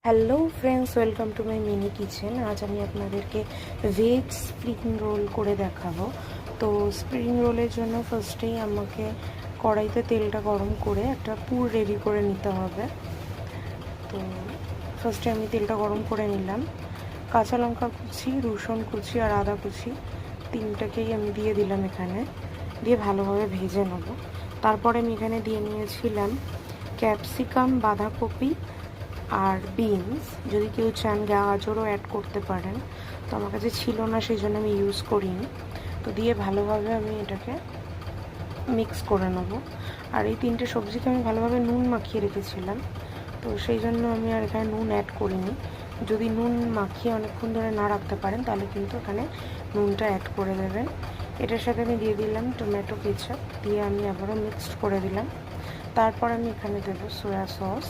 Hello friends, welcome to my mini kitchen. আজ আমি আপনাদেরকে ভেজ স্প্রিং রোল করে দেখাবো। তো স্প্রিং রোলের জন্য ফার্স্টেই আমাকে কড়াইতে তেলটা গরম করে একটা পুর রেডি করে নিতে হবে। তো ফার্স্টে আমি তেলটা গরম করে নিলাম। কাঁচা লঙ্কা কুচি, রসুন কুচি আর আদা কুচি তিনটাকেই আমি দিয়ে দিলাম এখানে, দিয়ে ভালোভাবে ভেজে নেব। তারপরে আমি এখানে দিয়ে নিয়েছিলাম ক্যাপসিকাম, বাঁধাকপি আর বিনস। যদি কেউ চান গাজরও অ্যাড করতে পারেন, তো আমার কাছে ছিল না, সেই জন্য আমি ইউজ করিনি। তো দিয়ে ভালোভাবে আমি এটাকে মিক্স করে নেব। আর এই তিনটে সবজিকে আমি ভালোভাবে নুন মাখিয়ে রেখেছিলাম, তো সেই জন্য আমি আর এখানে নুন অ্যাড করিনি। যদি নুন মাখিয়ে অনেকক্ষণ ধরে না রাখতে পারেন, তাহলে কিন্তু এখানে নুনটা অ্যাড করে দেবেন। এটার সাথে আমি দিয়ে দিলাম টমেটো কেচাপ, দিয়ে আমি আবারও মিক্সড করে দিলাম। তারপর আমি এখানে দেবো সয়া সস।